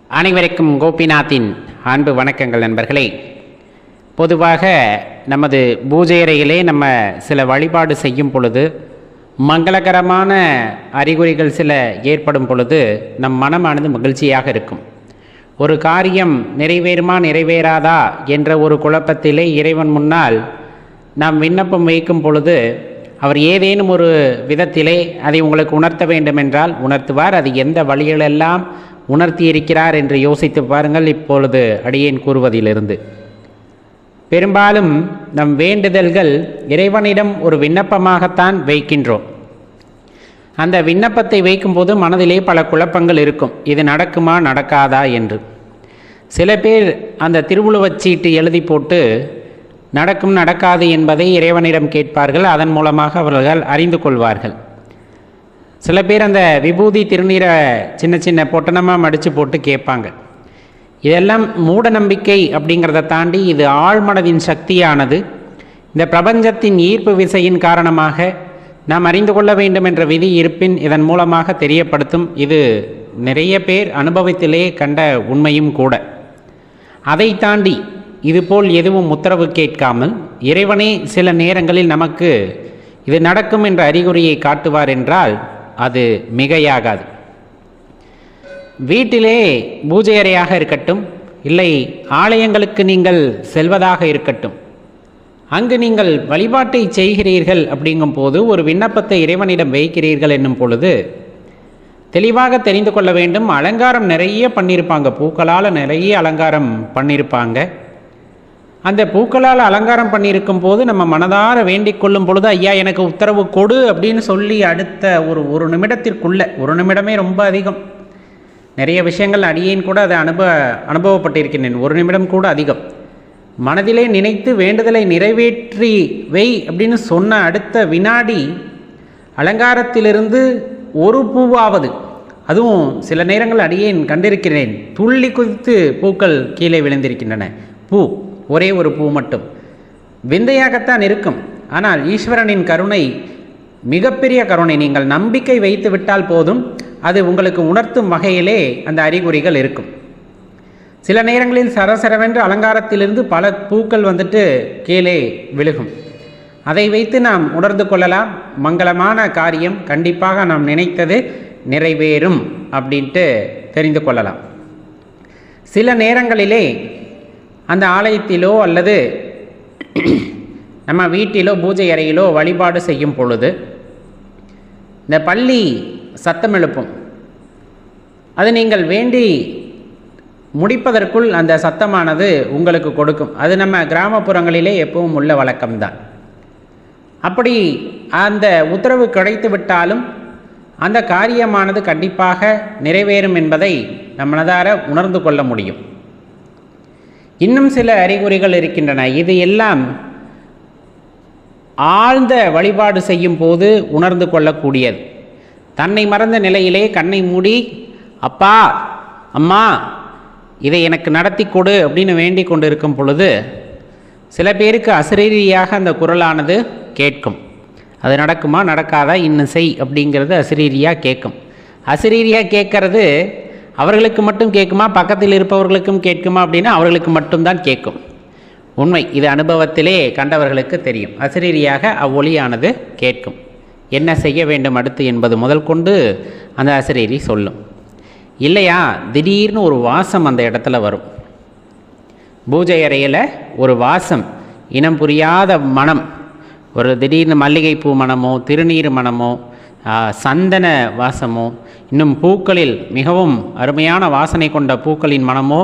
அனைவருக்கும் கோபிநாத்தின் அன்பு வணக்கங்கள் நண்பர்களே. பொதுவாக நமது பூஜை அறையிலே நம்ம சில வழிபாடு செய்யும் பொழுது மங்களகரமான அறிகுறிகள் சில ஏற்படும் பொழுது நம் மனமானது மகிழ்ச்சியாக இருக்கும். ஒரு காரியம் நிறைவேறுமா நிறைவேறாதா என்ற ஒரு குழப்பத்திலே இறைவன் முன்னால் நாம் விண்ணப்பம் வைக்கும் பொழுது அவர் ஏதேனும் ஒரு விதத்திலே அதை உங்களுக்கு உணர்த்த வேண்டுமென்றால் உணர்த்துவார். அது எந்த வழிகளெல்லாம் உணர்த்தி இருக்கிறார் என்று யோசித்து பாருங்கள். இப்பொழுது அடியேன் கூறுவதிலிருந்து பெரும்பாலும் நம் வேண்டுதல்கள் இறைவனிடம் ஒரு விண்ணப்பமாகத்தான் வைக்கின்றோம். அந்த விண்ணப்பத்தை வைக்கும்போது மனதிலே பல குழப்பங்கள் இருக்கும். இது நடக்குமா நடக்காதா என்று. சில பேர் அந்த திருவுழுவச்சீட்டு எழுதி போட்டு நடக்கும் நடக்காது என்பதை இறைவனிடம் கேட்பார்கள். அதன் மூலமாக அவர்கள் அறிந்து கொள்வார்கள். சில பேர் அந்த விபூதி திருநீரை சின்ன சின்ன பொட்டணமாக மடித்து போட்டு கேட்பாங்க. இதெல்லாம் மூட நம்பிக்கை அப்படிங்கிறத தாண்டி இது ஆழ்மனதின் சக்தியானது. இந்த பிரபஞ்சத்தின் ஈர்ப்பு விசையின் காரணமாக நாம் அறிந்து கொள்ள வேண்டும் என்ற விதி இருப்பின் இதன் மூலமாக தெரியப்படுத்தும். இது நிறைய பேர் அனுபவத்திலே கண்ட உண்மையும் கூட. அதை தாண்டி இதுபோல் எதுவும் உத்தரவு கேட்காமல் இறைவனே சில நேரங்களில் நமக்கு இது நடக்கும் என்ற அறிகுறியை காட்டுவார் என்றால் அது மிகையாகாது. வீட்டிலே பூஜை அறையாக இருக்கட்டும், இல்லை ஆலயங்களுக்கு நீங்கள் செல்வதாக இருக்கட்டும், அங்கு நீங்கள் வழிபாட்டை செய்கிறீர்கள் அப்படிங்கும் போது ஒரு விண்ணப்பத்தை இறைவனிடம் வைக்கிறீர்கள் என்னும் பொழுது தெளிவாக தெரிந்து கொள்ள வேண்டும். அலங்காரம் நிறைய பண்ணியிருப்பாங்க, பூக்களால் நிறைய அலங்காரம் பண்ணியிருப்பாங்க. அந்த பூக்களால் அலங்காரம் பண்ணியிருக்கும் போது நம்ம மனதார வேண்டிக் கொள்ளும் பொழுது ஐயா எனக்கு உத்தரவு கொடு அப்படின்னு சொல்லி அடுத்த ஒரு நிமிடத்திற்குள்ள, ஒரு நிமிடமே ரொம்ப அதிகம், நிறைய விஷயங்கள் அடியேன் கூட அதை அனுபவப்பட்டிருக்கின்றேன். ஒரு நிமிடம் கூட அதிகம். மனதிலே நினைத்து வேண்டுதலை நிறைவேற்றி வை அப்படின்னு சொன்ன அடுத்த வினாடி அலங்காரத்திலிருந்து ஒரு பூவாவது, அதுவும் சில நேரங்கள் அடியேன் கண்டிருக்கிறேன், துள்ளி குதித்து பூக்கள் கீழே விழுந்திருக்கின்றன. பூ ஒரே ஒரு பூ மட்டும் விந்தையாகத்தான் இருக்கும். ஆனால் ஈஸ்வரனின் கருணை மிகப்பெரிய கருணை. நீங்கள் நம்பிக்கை வைத்து விட்டால் போதும், அது உங்களுக்கு உணர்த்தும் வகையிலே அந்த அறிகுறிகள் இருக்கும். சில நேரங்களில் சரசரவென்று அலங்காரத்திலிருந்து பல பூக்கள் கீழே விழுகும். அதை வைத்து நாம் உணர்ந்து கொள்ளலாம், மங்களமான காரியம் கண்டிப்பாக நாம் நினைத்தது நிறைவேறும் அப்படின்ட்டு தெரிந்து கொள்ளலாம். சில நேரங்களிலே அந்த ஆலயத்திலோ அல்லது நம்ம வீட்டிலோ பூஜை அறையிலோ வழிபாடு செய்யும் பொழுது இந்த பள்ளி சத்தம் எழுப்பும். அது நீங்கள் வேண்டி முடிப்பதற்குள் அந்த சத்தமானது உங்களுக்கு கொடுக்கும். அது நம்ம கிராமப்புறங்களிலே எப்பவும் உள்ள வழக்கம்தான். அப்படி அந்த உத்தரவு கிடைத்து விட்டாலும் அந்த காரியமானது கண்டிப்பாக நிறைவேறும் என்பதை நம் மனதார உணர்ந்து கொள்ள முடியும். இன்னும் சில அறிகுறிகள் இருக்கின்றன. இது எல்லாம் ஆழ்ந்த வழிபாடு செய்யும் போது உணர்ந்து கொள்ளக்கூடியது. தன்னை மறந்த நிலையிலே கண்ணை மூடி அப்பா அம்மா இதை எனக்கு நடத்தி கொடு அப்படின்னு வேண்டிக் கொண்டு இருக்கும் பொழுது சில பேருக்கு அசரீரியாக அந்த குரலானது கேட்கும். அது நடக்குமா நடக்காதா இன்னும் செய் அப்படிங்கிறது அசரீரியாக கேட்கும். அசரீரியாக கேட்கறது அவர்களுக்கு மட்டும் கேட்குமா, பக்கத்தில் இருப்பவர்களுக்கும் கேட்குமா அப்படின்னா அவர்களுக்கு மட்டும்தான் கேட்கும். உண்மை, இது அனுபவத்திலே கண்டவர்களுக்கு தெரியும். அசரீரியாக அவ்வொலியானது கேட்கும். என்ன செய்ய வேண்டும் அடுத்து என்பது முதல் கொண்டு அந்த அசரீரி சொல்லும். இல்லையா திடீர்னு ஒரு வாசம் அந்த இடத்துல வரும். பூஜை அறையில் ஒரு வாசம், இனம் புரியாத மனம், ஒரு திடீர்னு மல்லிகைப்பூ மனமோ திருநீர் மனமோ சந்தன வாசமோ இன்னும் பூக்களில் மிகவும் அருமையான வாசனை கொண்ட பூக்களின் மனமோ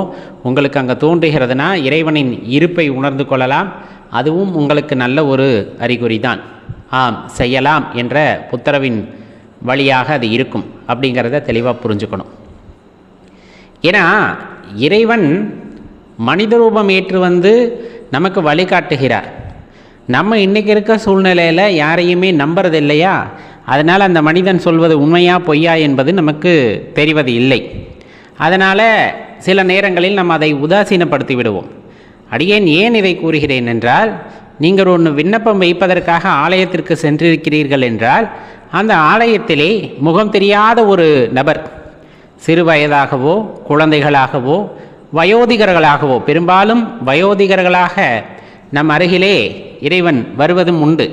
உங்களுக்கு அங்கே தோன்றுகிறதுனா இறைவனின் இருப்பை உணர்ந்து கொள்ளலாம். அதுவும் உங்களுக்கு நல்ல ஒரு அறிகுறி தான். ஆம் செய்யலாம் என்ற உத்தரவின் வழியாக அது இருக்கும் அப்படிங்கிறத தெளிவாக புரிஞ்சுக்கணும். ஏன்னா இறைவன் மனித ரூபம் ஏற்று நமக்கு வழிகாட்டுகிறார். நம்ம இன்றைக்கி இருக்க சூழ்நிலையில் யாரையுமே நம்புறது இல்லையா, அதனால் அந்த மனிதன் சொல்வது உண்மையா பொய்யா என்பது நமக்கு தெரிவது இல்லை. அதனால் சில நேரங்களில் நம்ம அதை உதாசீனப்படுத்தி விடுவோம். அடியேன் ஏன் இதை கூறுகிறேன் என்றால், நீங்கள் ஒன்று விண்ணப்பம் வைப்பதற்காக ஆலயத்திற்கு சென்றிருக்கிறீர்கள் என்றால் அந்த ஆலயத்திலே முகம் தெரியாத ஒரு நபர் சிறு வயதாகவோ குழந்தைகளாகவோ வயோதிகர்களாகவோ, பெரும்பாலும் வயோதிகர்களாக நம் அருகிலே இறைவன் வருவதும் உண்டு.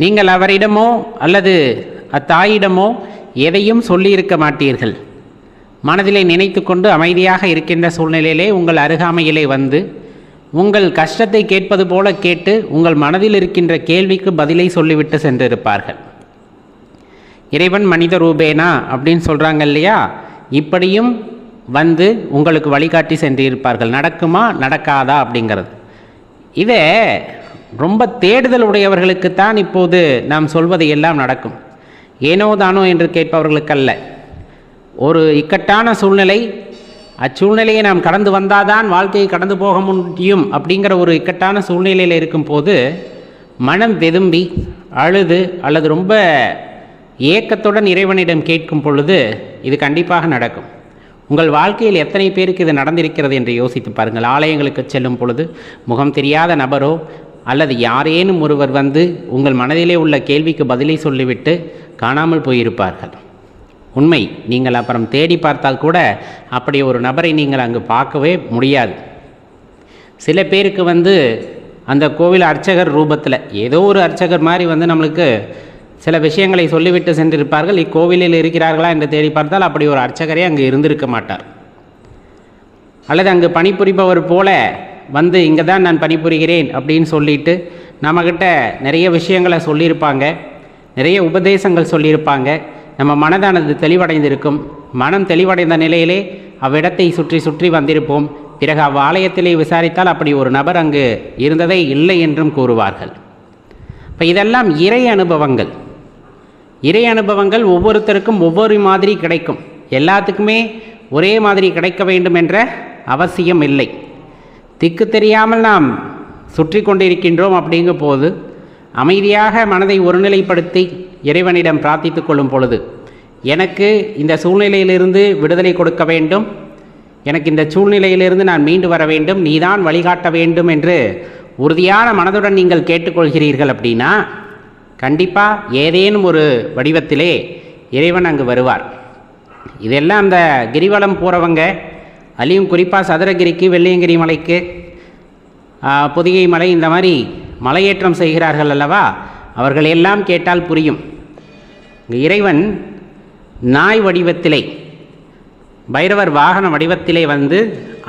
நீங்கள் அவரிடமோ அல்லது அத்தாயிடமோ எதையும் சொல்லியிருக்க மாட்டீர்கள். மனதிலே நினைத்து கொண்டு அமைதியாக இருக்கின்ற சூழ்நிலையிலே உங்கள் அருகாமையிலே வந்து உங்கள் கஷ்டத்தை கேட்பது போல கேட்டு உங்கள் மனதில் இருக்கின்ற கேள்விக்கு பதிலை சொல்லிவிட்டு சென்றிருப்பார்கள். இறைவன் மனித ரூபேனா அப்படின்னு சொல்கிறாங்க இல்லையா, இப்படியும் வந்து உங்களுக்கு வழிகாட்டி சென்றிருப்பார்கள். நடக்குமா நடக்காதா அப்படிங்கிறது. இதை ரொம்ப தேடுதல் உடையவர்களுக்குத்தான் இப்போது நாம் சொல்வது எல்லாம் நடக்கும். ஏனோ தானோ என்று கேட்பவர்களுக்கல்ல. ஒரு இக்கட்டான சூழ்நிலை, அச்சூழ்நிலையை நாம் கடந்து வந்தாதான் வாழ்க்கையை கடந்து போக முடியும் அப்படிங்கிற ஒரு இக்கட்டான சூழ்நிலையில் இருக்கும்போது மனம் வெதும்பி அழுது அல்லது ரொம்ப ஏக்கத்துடன் இறைவனிடம் கேட்கும் பொழுது இது கண்டிப்பாக நடக்கும். உங்கள் வாழ்க்கையில் எத்தனை பேருக்கு இது நடந்திருக்கிறது என்று யோசித்து பாருங்கள். ஆலயங்களுக்கு செல்லும் பொழுது முகம் தெரியாத நபரோ அல்லது யாரேனும் ஒருவர் வந்து உங்கள் மனதிலே உள்ள கேள்விக்கு பதிலை சொல்லிவிட்டு காணாமல் போயிருப்பார்கள். உண்மை. நீங்கள் அப்புறம் தேடி பார்த்தால் கூட அப்படி ஒரு நபரை நீங்கள் அங்கு பார்க்கவே முடியாது. சில பேருக்கு வந்து அந்த கோவில் அர்ச்சகர் ரூபத்தில் ஏதோ ஒரு அர்ச்சகர் மாதிரி வந்து நம்மளுக்கு சில விஷயங்களை சொல்லிவிட்டு சென்றிருப்பார்கள். இக்கோவிலில் இருக்கிறார்களா என்று தேடி பார்த்தால் அப்படி ஒரு அர்ச்சகரே அங்கு இருந்திருக்க மாட்டார். அல்லது அங்கு பணிபுரிபவர் போல வந்து இங்கே தான் நான் பணிபுரிகிறேன் அப்படின்னு சொல்லிட்டு நம்மக்கிட்ட நிறைய விஷயங்களை சொல்லியிருப்பாங்க, நிறைய உபதேசங்கள் சொல்லியிருப்பாங்க. நம்ம மனதானது தெளிவடைந்திருக்கும். மனம் தெளிவடைந்த நிலையிலே அவ்விடத்தை சுற்றி சுற்றி வந்திருப்போம். பிறகு அவ்வாலயத்திலே விசாரித்தால் அப்படி ஒரு நபர் அங்கு இருந்ததே இல்லை என்றும் கூறுவார்கள். இப்போ இதெல்லாம் இறை அனுபவங்கள். இறை அனுபவங்கள் ஒவ்வொருத்தருக்கும் ஒவ்வொரு மாதிரி கிடைக்கும். எல்லாத்துக்குமே ஒரே மாதிரி கிடைக்க வேண்டும் என்ற அவசியம் இல்லை. திக்கு தெரியாமல் நாம் சுற்றி கொண்டிருக்கின்றோம் அப்படிங்கும் போது அமைதியாக மனதை ஒருநிலைப்படுத்தி இறைவனிடம் பிரார்த்தித்து கொள்ளும் பொழுது, எனக்கு இந்த சூழ்நிலையிலிருந்து விடுதலை கொடுக்க வேண்டும், எனக்கு இந்த சூழ்நிலையிலிருந்து நான் மீண்டு வர வேண்டும், நீதான் வழிகாட்ட வேண்டும் என்று உறுதியான மனதுடன் நீங்கள் கேட்டுக்கொள்கிறீர்கள் அப்படின்னா கண்டிப்பாக ஏதேனும் ஒரு வடிவத்திலே இறைவன் அங்கு வருவார். இதெல்லாம் அந்த கிரிவலம் போகிறவங்க, அதுலேயும் குறிப்பாக சதுரகிரிக்கு, வெள்ளியங்கிரி மலைக்கு, பொதிகை மலை, இந்த மாதிரி மலையேற்றம் செய்கிறார்கள் அல்லவா, அவர்கள் எல்லாம் கேட்டால் புரியும். இறைவன் நாய் வடிவத்திலே, பைரவர் வாகன வடிவத்திலே வந்து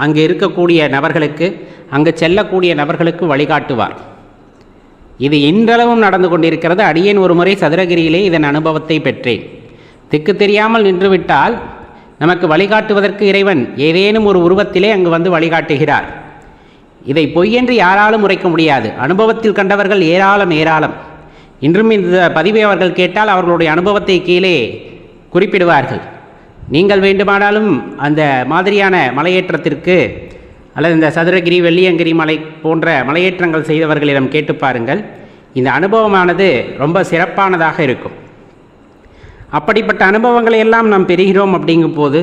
அங்கு இருக்கக்கூடிய நபர்களுக்கு, அங்கு செல்லக்கூடிய நபர்களுக்கு வழிகாட்டுவார். இது இன்றளவும் நடந்து கொண்டிருக்கிறது. அடியேன் ஒரு முறை சதுரகிரியிலே இதன் அனுபவத்தை பெற்றேன். திக்கு தெரியாமல் நின்றுவிட்டால் நமக்கு வழிகாட்டுவதற்கு இறைவன் ஏதேனும் ஒரு உருவத்திலே அங்கு வந்து வழிகாட்டுகிறார். இதை பொய்யென்று யாராலும் உரைக்க முடியாது. அனுபவத்தில் கண்டவர்கள் ஏராளம் ஏராளம். இன்றும் இந்த பதிவை அவர்கள் கேட்டால் அவர்களுடைய அனுபவத்தை கீழே குறிப்பிடுவார்கள். நீங்கள் வேண்டுமானாலும் அந்த மாதிரியான மலையேற்றத்திற்கு அல்லது இந்த சதுரகிரி, வெள்ளியங்கிரி மலை போன்ற மலையேற்றங்கள் செய்தவர்களிடம் கேட்டு பாருங்கள். இந்த அனுபவமானது ரொம்ப சிறப்பானதாக இருக்கும். அப்படிப்பட்ட அனுபவங்களை எல்லாம் நாம் பெறுகிறோம் அப்படிங்கும் போது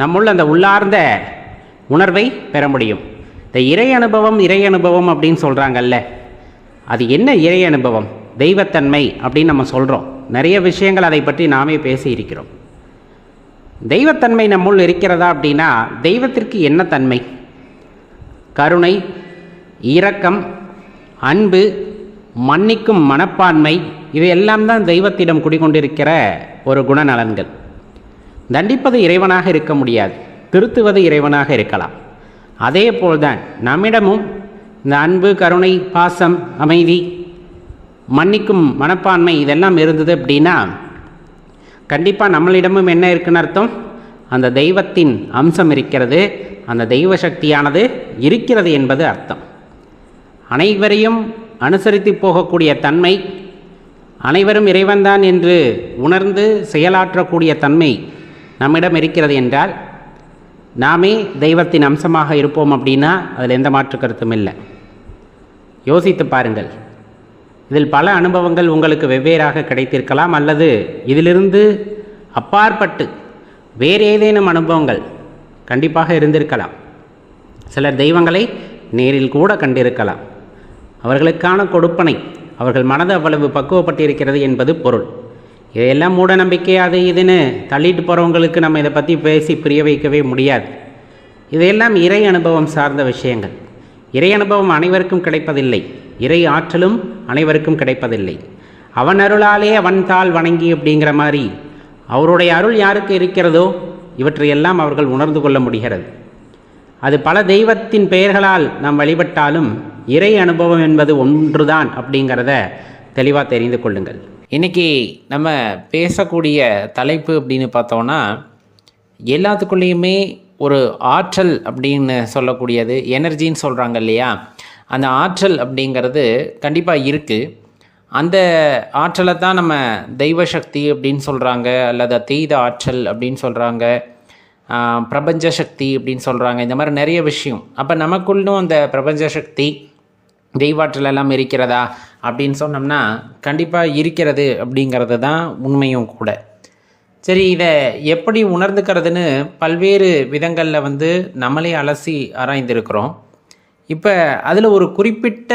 நம்முள்ள அந்த உள்ளார்ந்த உணர்வை பெற முடியும். இந்த இறை அனுபவம் அப்படின்னு சொல்கிறாங்கல்ல, அது என்ன இறை அனுபவம்? தெய்வத்தன்மை அப்படின்னு நம்ம சொல்கிறோம். நிறைய விஷயங்கள் அதை பற்றி நாமே பேசியிருக்கிறோம். தெய்வத்தன்மை நம்முள் இருக்கிறதா அப்படின்னா, தெய்வத்திற்கு என்ன தன்மை? கருணை, இரக்கம், அன்பு, மன்னிக்கும் மனப்பான்மை, இவையெல்லாம் தான் தெய்வத்திடம் குடிகொண்டிருக்கிற ஒரு குணநலன்கள். தண்டிப்பது இறைவனாக இருக்க முடியாது, திருத்துவது இறைவனாக இருக்கலாம். அதே போல்தான் நம்மிடமும் இந்த அன்பு, கருணை, பாசம், அமைதி, மன்னிக்கும் மனப்பான்மை இதெல்லாம் இருந்தது அப்படின்னா கண்டிப்பாக நம்மளிடமும் என்ன இருக்குன்னு அர்த்தம்? அந்த தெய்வத்தின் அம்சம் இருக்கிறது, அந்த தெய்வ சக்தியானது இருக்கிறது என்பது அர்த்தம். அனைவரையும் அனுசரித்து போகக்கூடிய தன்மை, அனைவரும் இறைவன்தான் என்று உணர்ந்து செயலாற்றக்கூடிய தன்மை நம்மிடம் இருக்கிறது என்றால் நாமே தெய்வத்தின் அம்சமாக இருப்போம் அப்படின்னா அதில் எந்த மாற்று கருத்தும் இல்லை. யோசித்து பாருங்கள். இதில் பல அனுபவங்கள் உங்களுக்கு வெவ்வேறாக கிடைத்திருக்கலாம், அல்லது இதிலிருந்து அப்பாற்பட்டு வேறு ஏதேனும் அனுபவங்கள் கண்டிப்பாக இருந்திருக்கலாம். சிலர் தெய்வங்களை நேரில் கூட கண்டிருக்கலாம். அவர்களுக்கான கொடுப்பனை, அவர்கள் மனது அவ்வளவு பக்குவப்பட்டிருக்கிறது என்பது பொருள். இதையெல்லாம் மூட நம்பிக்கை அது இதுன்னு தள்ளிட்டு போகிறவங்களுக்கு நம்ம இதை பற்றி பேசி புரிய வைக்கவே முடியாது. இதையெல்லாம் இறை அனுபவம் சார்ந்த விஷயங்கள். இறை அனுபவம் அனைவருக்கும் கிடைப்பதில்லை, இறை ஆற்றலும் அனைவருக்கும் கிடைப்பதில்லை. அவன் அருளாலே அவன் தாள் வணங்கி அப்படிங்கிற மாதிரி அவருடைய அருள் யாருக்கு இருக்கிறதோ இவற்றையெல்லாம் அவர்கள் உணர்ந்து கொள்ள முடிகிறது. அது பல தெய்வத்தின் பெயர்களால் நாம் வழிபட்டாலும் இறை அனுபவம் என்பது ஒன்றுதான் அப்படிங்கிறத தெளிவாக தெரிந்து கொள்ளுங்கள். இன்றைக்கி நம்ம பேசக்கூடிய தலைப்பு அப்படின்னு பார்த்தோன்னா, எல்லாத்துக்குள்ளேயுமே ஒரு ஆற்றல் அப்படின்னு சொல்லக்கூடியது, எனர்ஜின்னு சொல்கிறாங்க இல்லையா, அந்த ஆற்றல் அப்படிங்கிறது கண்டிப்பாக இருக்குது. அந்த ஆற்றலை தான் நம்ம தெய்வ சக்தி அப்படின்னு சொல்கிறாங்க, அல்லது அதீத ஆற்றல் அப்படின்னு சொல்கிறாங்க, பிரபஞ்ச சக்தி அப்படின்னு சொல்கிறாங்க. இந்த மாதிரி நிறைய விஷயம். அப்போ நமக்குள்ளும் அந்த பிரபஞ்ச சக்தி தெய்வாற்றல் எல்லாம் இருக்கிறதா அப்படின்னு சொன்னோம்னா கண்டிப்பாக இருக்கிறது அப்படிங்கிறது தான் உண்மையும் கூட. சரி, இதை எப்படி உணர்ந்துக்கிறதுன்னு பல்வேறு விதங்களில் நம்மளே அலசி ஆராய்ந்திருக்கிறோம். இப்போ அதில் ஒரு குறிப்பிட்ட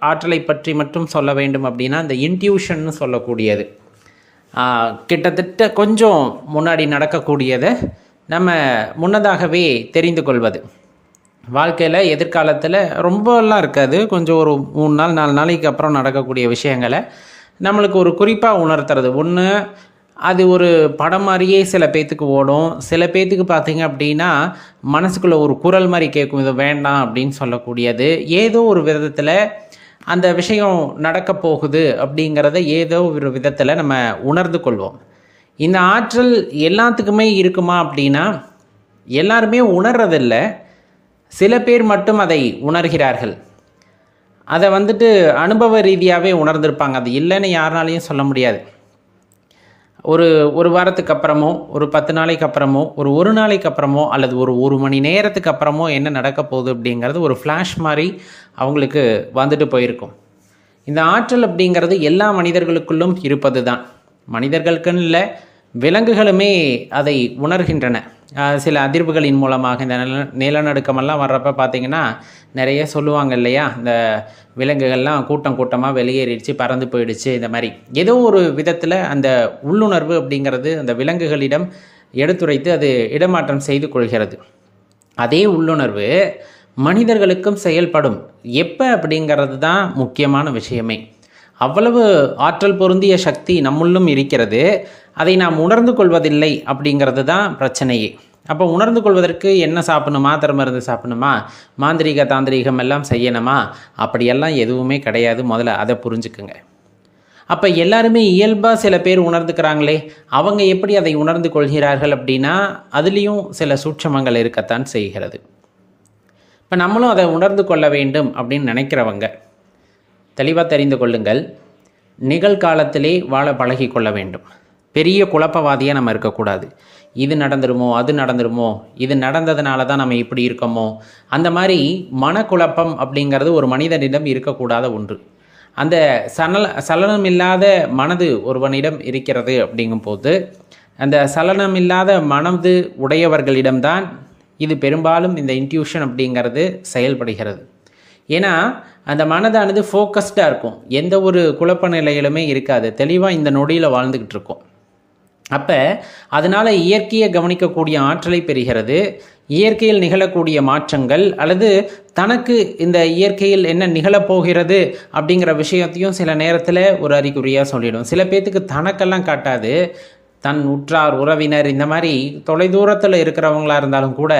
ஆற்றலை பற்றி மட்டும் சொல்ல வேண்டும் அப்படின்னா, இந்த இன்ட்யூஷன்னு சொல்லக்கூடியது, கிட்டத்தட்ட கொஞ்சம் முன்னாடி நடக்கக்கூடியதை நம்ம முன்னதாகவே தெரிந்து கொள்வது. வாழ்க்கையில் எதிர்காலத்தில் ரொம்பலாம் இருக்காது, கொஞ்சம் ஒரு 3 நாள் 4 நாளைக்கு அப்புறம் நடக்கக்கூடிய விஷயங்களை நம்மளுக்கு ஒரு குறிப்பாக உணர்த்துறது. ஒன்று, அது ஒரு படம் மாதிரியே சில பேர்த்துக்கு ஓடும். சில பேர்த்துக்கு பார்த்திங்க அப்படின்னா மனசுக்குள்ளே ஒரு குரல் மாதிரி கேட்கும், இது வேண்டாம் அப்படின்னு சொல்லக்கூடியது. ஏதோ ஒரு விதத்தில் அந்த விஷயம் நடக்க போகுது அப்படிங்கிறத ஏதோ ஒரு விதத்தில் நம்ம உணர்ந்து கொள்வோம். இந்த ஆற்றல் எல்லாத்துக்குமே இருக்குமா அப்படின்னா, எல்லாருமே உணர்றதில்லை, சில பேர் மட்டும் அதை உணர்கிறார்கள். அதை அனுபவ ரீதியாகவே உணர்ந்திருப்பாங்க. அது இல்லைன்னு யாருனாலையும் சொல்ல முடியாது. ஒரு வாரத்துக்கு அப்புறமோ, ஒரு 10 நாளைக்கு அப்புறமோ, ஒரு நாளைக்கு அப்புறமோ, அல்லது ஒரு மணி நேரத்துக்கு அப்புறமோ என்ன நடக்க போகுது அப்படிங்கிறது ஒரு ஃப்ளாஷ் மாதிரி அவங்களுக்கு போயிருக்கும். இந்த ஆற்றல் அப்படிங்கிறது எல்லா மனிதர்களுக்குள்ளும் இருப்பது தான். மனிதர்களுக்குன்னு இல்லை, விலங்குகளுமே அதை உணர்கின்றன. சில அதிர்வுகளின் மூலமாக இந்த நிலநடுக்கமெல்லாம் வர்றப்ப பார்த்திங்கன்னா நிறைய சொல்லுவாங்க இல்லையா, இந்த விலங்குகள்லாம் கூட்டமாக வெளியேறிடுச்சு, பறந்து போயிடுச்சு. இந்த மாதிரி ஏதோ ஒரு விதத்தில் அந்த உள்ளுணர்வு அப்படிங்கிறது அந்த விலங்குகளிடம் எடுத்துரைத்து அது இடமாற்றம் செய்து கொள்கிறது. அதே உள்ளுணர்வு மனிதர்களுக்கும் செயல்படும். எப்போ அப்படிங்கிறது தான் முக்கியமான விஷயமே. அவ்வளவு ஆற்றல் பொருந்திய சக்தி நம்முள்ளும் இருக்கிறது, அதை நாம் உணர்ந்து கொள்வதில்லை அப்படிங்கிறது தான் பிரச்சனையே. அப்போ உணர்ந்து கொள்வதற்கு என்ன சாப்பிடணுமா, மாத்திரை மருந்து சாப்பிடணுமா, மாந்திரீக தாந்திரீகம் எல்லாம் செய்யணுமா, அப்படியெல்லாம் எதுவுமே கிடையாது. முதல்ல அதை புரிஞ்சுக்குங்க. அப்போ எல்லாருமே இயல்பாக சில பேர் உணர்ந்துக்கிறாங்களே, அவங்க எப்படி அதை உணர்ந்து கொள்கிறார்கள் அப்படின்னா, அதுலேயும் சில சூட்சமங்கள் இருக்கத்தான் செய்கிறது. இப்போ நம்மளும் அதை உணர்ந்து கொள்ள வேண்டும் அப்படின்னு நினைக்கிறவங்க தெளிவாக தெரிந்து கொள்ளுங்கள். நிகழ்காலத்திலே வாழ பழகி கொள்ள வேண்டும். பெரிய குழப்பவாதியாக நம்ம இருக்கக்கூடாது. இது நடந்துருமோ, அது நடந்துருமோ, இது நடந்ததுனால தான் நம்ம இப்படி இருக்கோமோ, அந்த மாதிரி மனக்குழப்பம் அப்படிங்கிறது ஒரு மனிதனிடம் இருக்கக்கூடாத ஒன்று. அந்த சலனம் இல்லாத மனது ஒருவனிடம் இருக்கிறது அப்படிங்கும்போது, அந்த சலனம் இல்லாத மனது உடையவர்களிடம்தான் இது பெரும்பாலும் இந்த இன்ட்யூஷன் அப்படிங்கிறது செயல்படுகிறது. ஏன்னா அந்த மனதானது ஃபோக்கஸ்டாக இருக்கும், எந்த ஒரு குழப்ப நிலையிலுமே இருக்காது, தெளிவாக இந்த நொடியில் வாழ்ந்துக்கிட்டு இருக்கும். அப்போ அதனால் இயற்கையை கவனிக்கக்கூடிய ஆற்றலை பெறுகிறது. இயற்கையில் நிகழக்கூடிய மாற்றங்கள் அல்லது தனக்கு இந்த இயற்கையில் என்ன நிகழப்போகிறது அப்படிங்கிற விஷயத்தையும் சில நேரத்தில் ஒரு அறிகுறியாக சொல்லிடும். சில பேர்த்துக்கு தனக்கெல்லாம் காட்டாது, தன் உற்றார் உறவினர் இந்த மாதிரி தொலைதூரத்தில் இருக்கிறவங்களாக இருந்தாலும் கூட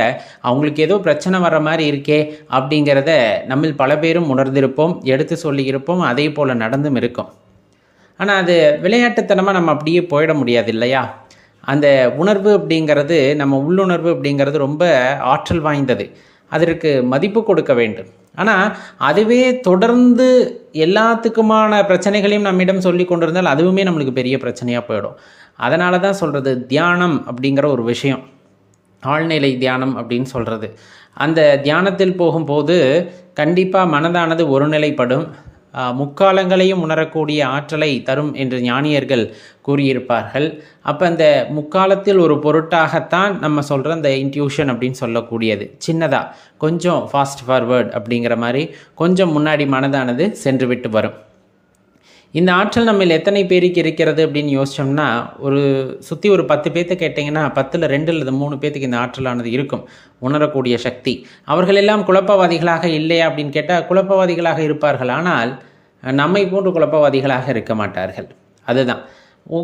அவங்களுக்கு ஏதோ பிரச்சனை வர்ற மாதிரி இருக்கே அப்படிங்கிறத நம்மில் பல பேரும் உணர்ந்திருப்போம், எடுத்து சொல்லியிருப்போம், அதே போல் நடந்தும் இருக்கும். ஆனால் அது விளையாட்டுத்தனமாக நம்ம அப்படியே போயிட முடியாது இல்லையா. அந்த உணர்வு அப்படிங்கிறது, நம்ம உள்ளுணர்வு அப்படிங்கிறது ரொம்ப ஆற்றல் வாய்ந்தது, அதற்கு மதிப்பு கொடுக்க வேண்டும். ஆனால் அதுவே தொடர்ந்து எல்லாத்துக்குமான பிரச்சனைகளையும் நம்மிடம் சொல்லி கொண்டிருந்தால் அதுவுமே நம்மளுக்கு பெரிய பிரச்சனையாக போயிடும். அதனால தான் சொல்கிறது, தியானம் அப்படிங்கிற ஒரு விஷயம், ஆழ்நிலை தியானம் அப்படின்னு சொல்கிறது. அந்த தியானத்தில் போகும்போது கண்டிப்பாக மனதானது ஒருநிலைப்படும், முக்காலங்களையும் உணரக்கூடிய ஆற்றலை தரும் என்று ஞானியர்கள் கூறியிருப்பார்கள். அப்போ அந்த முக்காலத்தில் ஒரு பொருட்டாகத்தான் நம்ம சொல்கிற அந்த இன்ட்யூஷன் அப்படின்னு சொல்லக்கூடியது சின்னதாக கொஞ்சம் ஃபாஸ்ட் ஃபார்வர்ட் அப்படிங்கிற மாதிரி கொஞ்சம் முன்னாடி மனதானது சென்று விட்டு வரும். இந்த ஆற்றல் நம்மில் எத்தனை பேருக்கு இருக்கிறது அப்படின்னு யோசிச்சோம்னா, சுற்றி ஒரு 10 பேர்த்த கேட்டிங்கன்னா 10ல் 2 அல்லது 3 பேர்த்துக்கு இந்த ஆற்றலானது இருக்கும், உணரக்கூடிய சக்தி. அவர்கள் எல்லாம் குழப்பவாதிகளாக இல்லையா அப்படின்னு கேட்டால் குழப்பவாதிகளாக இருப்பார்கள். ஆனால் நம்மை போன்று குழப்பவாதிகளாக இருக்க மாட்டார்கள். அதுதான்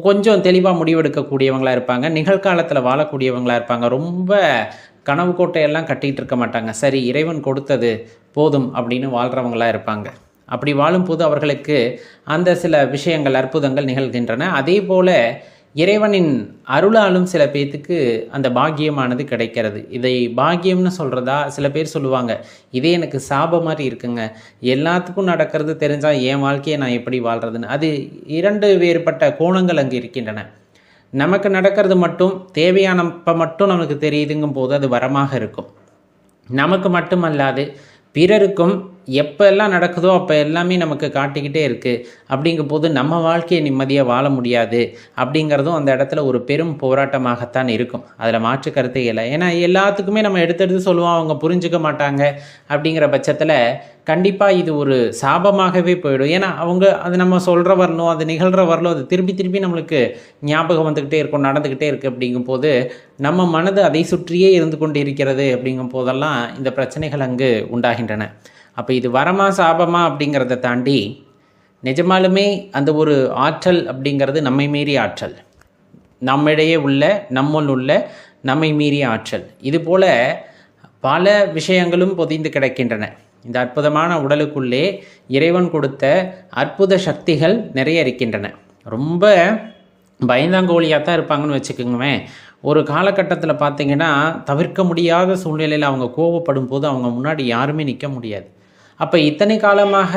கொஞ்சம் தெளிவாக முடிவெடுக்கக்கூடியவங்களாக இருப்பாங்க, நிகழ்காலத்தில் வாழக்கூடியவங்களாக இருப்பாங்க. ரொம்ப கனவு கோட்டையெல்லாம் கட்டிகிட்டு இருக்க மாட்டாங்க. சரி, இறைவன் கொடுத்தது போதும் அப்படின்னு வாழ்கிறவங்களாக இருப்பாங்க. அப்படி வாழும்போது அவர்களுக்கு அந்த சில விஷயங்கள், அற்புதங்கள் நிகழ்கின்றன. அதே போல் இறைவனின் அருளாலும் சில பேர்த்துக்கு அந்த பாக்கியமானது கிடைக்கிறது. இதை பாக்கியம்னு சொல்கிறதா சில பேர் சொல்லுவாங்க, இதே எனக்கு சாபம் மாதிரி இருக்குங்க, எல்லாத்துக்கும் நடக்கிறது தெரிஞ்சால் என் வாழ்க்கையை நான் எப்படி வாழ்கிறதுன்னு. அது 2 வேறுபட்ட கோணங்கள் அங்கே இருக்கின்றன. நமக்கு நடக்கிறது மட்டும் தேவையானப்போ மட்டும் நமக்கு தெரியுதுங்கும் போது அது வரமாக இருக்கும். நமக்கு மட்டுமல்லாது பிறருக்கும் எப்பெல்லாம் நடக்குதோ அப்போ எல்லாமே நமக்கு காட்டிக்கிட்டே இருக்குது. அப்படிங்கும் போது நம்ம வாழ்க்கையை நிம்மதியாக வாழ முடியாது அப்படிங்கிறதும் அந்த இடத்துல ஒரு பெரும் போராட்டமாகத்தான் இருக்கும். அதில் மாற்று கருத்தே இல்லை. ஏன்னா எல்லாத்துக்குமே நம்ம எடுத்து சொல்லுவோம், அவங்க புரிஞ்சுக்க மாட்டாங்க. அப்படிங்கிற பட்சத்தில் கண்டிப்பாக இது ஒரு சாபமாகவே போயிடும். ஏன்னா அவங்க அது நம்ம சொல்கிற வரணும், அது நிகழ்கிற வரலும், அது திருப்பி நம்மளுக்கு ஞாபகம் வந்துக்கிட்டே இருக்கும், நடந்துக்கிட்டே இருக்குது. அப்படிங்கும் போது நம்ம மனது அதை சுற்றியே இருந்து கொண்டு இருக்கிறது. அப்படிங்கும் போதெல்லாம் இந்த பிரச்சனைகள் அங்கு உண்டாகின்றன. அப்போ இது வரமா சாபமா அப்படிங்கிறத தாண்டி நிஜமாலுமே அந்த ஒரு ஆற்றல் அப்படிங்கிறது நம்மை மீறிய ஆற்றல், நம்மிடையே உள்ள, நம்முள் உள்ள நம்மை மீறிய ஆற்றல். இதுபோல் பல விஷயங்களும் பொதிந்து கிடக்கின்றன. இந்த அற்புதமான உடலுக்குள்ளே இறைவன் கொடுத்த அற்புத சக்திகள் நிறைய இருக்கின்றன. ரொம்ப பயந்தாங்கோழியாக தான் இருப்பாங்கன்னு வச்சுக்கோங்களேன். ஒரு காலகட்டத்தில் பார்த்திங்கன்னா தவிர்க்க முடியாத சூழ்நிலையில் அவங்க கோவப்படும் போது அவங்க முன்னாடி யாருமே நிற்க முடியாது. அப்போ இத்தனை காலமாக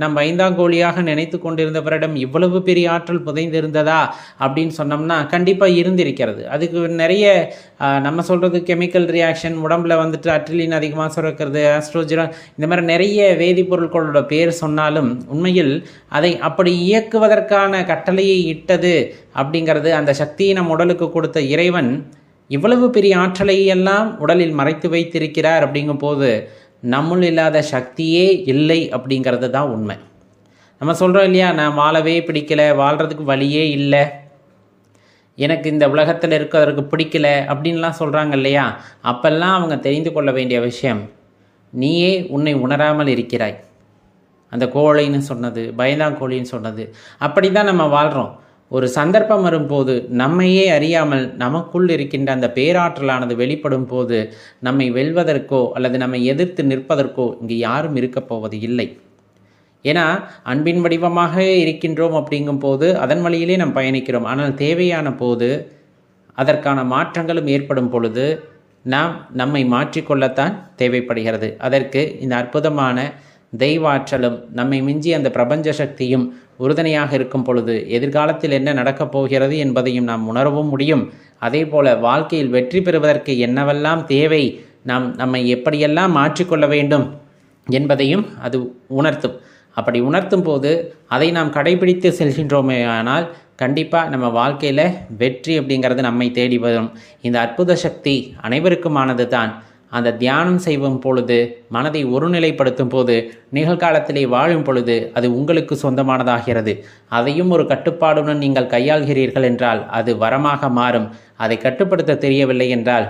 நம்ம ஐந்தாங்கோழியாக நினைத்து கொண்டிருந்தவரிடம் இவ்வளவு பெரிய ஆற்றல் புதைந்திருந்ததா அப்படின்னு சொன்னோம்னா கண்டிப்பாக இருந்திருக்கிறது. அதுக்கு நிறைய நம்ம சொல்கிறது கெமிக்கல் ரியாக்ஷன், உடம்புல வந்துட்டு அட்ரிலின் அதிகமாக சுரக்கிறது, ஆஸ்ட்ரோஜன், இந்த மாதிரி நிறைய வேதிப்பொருட்களோட பேர் சொன்னாலும் உண்மையில் அதை அப்படி இயக்குவதற்கான கட்டளையை இட்டது அப்படிங்கிறது, அந்த சக்தியை நம் உடலுக்கு கொடுத்த இறைவன் இவ்வளவு பெரிய ஆற்றலை எல்லாம் உடலில் மறைத்து வைத்திருக்கிறார். அப்படிங்கும் போது நம்முள் இல்லாத சக்தியே இல்லை அப்படிங்கிறது தான் உண்மை. நம்ம சொல்கிறோம் இல்லையா, நான் வாழவே பிடிக்கலை, வாழ்கிறதுக்கு வழியே இல்லை, எனக்கு இந்த உலகத்தில் இருக்கிறதுக்கு பிடிக்கலை அப்படின்லாம் சொல்கிறாங்க இல்லையா. அப்பெல்லாம் அவங்க தெரிந்து கொள்ள வேண்டிய விஷயம், நீயே உன்னை உணராமல் இருக்கிறாய். அந்த கோழைன்னு சொன்னது, பயந்தாங்கோழின்னு சொன்னது, அப்படி தான் நம்ம வாழ்கிறோம். ஒரு சந்தர்ப்பம் வரும்போது நம்மையே அறியாமல் நமக்குள் இருக்கின்ற அந்த பேராற்றலானது வெளிப்படும் போது நம்மை வெல்வதற்கோ அல்லது நம்மை எதிர்த்து நிற்பதற்கோ இங்கு யாரும் இருக்க போவது இல்லை. ஏன்னா அன்பின் வடிவமாக இருக்கின்றோம் அப்படிங்கும் போது அதன் வழியிலே நாம் பயணிக்கிறோம். ஆனால் தேவையான போது அதற்கான மாற்றங்களும் ஏற்படும் பொழுது நாம் நம்மை மாற்றிக்கொள்ளத்தான் தேவைப்படுகிறது. அதற்கு இந்த அற்புதமான தெய்வாற்றலும் நம்மை மிஞ்சி அந்த பிரபஞ்ச சக்தியும் உறுதுணையாக இருக்கும் பொழுது எதிர்காலத்தில் என்ன நடக்கப் போகிறது என்பதையும் நாம் உணரவும் முடியும். அதே போல வாழ்க்கையில் வெற்றி பெறுவதற்கு என்னவெல்லாம் தேவை, நாம் நம்மை எப்படியெல்லாம் மாற்றிக்கொள்ள வேண்டும் என்பதையும் அது உணர்த்தும். அப்படி உணர்த்தும் போது அதை நாம் கடைபிடித்து செல்கின்றோமே ஆனால் கண்டிப்பாக நம்ம வாழ்க்கையில் வெற்றி அப்படிங்கிறது நம்மை தேடி வரும். இந்த அற்புத சக்தி அனைவருக்குமானது தான். அந்த தியானம் செய்யும் பொழுது, மனதை ஒருநிலைப்படுத்தும் போது, நிகழ்காலத்திலே வாழும் பொழுது அது உங்களுக்கு சொந்தமானதாகிறது. அதையும் ஒரு கட்டுப்பாடுடன் நீங்கள் கையாள்கிறீர்கள் என்றால் அது வரமாக மாறும். அதை கட்டுப்படுத்த தெரியவில்லை என்றால்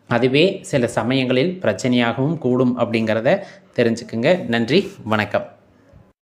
அதுவே சில சமயங்களில் பிரச்சனையாகவும் கூடும் அப்படிங்கிறத தெரிஞ்சுக்குங்க. நன்றி, வணக்கம்.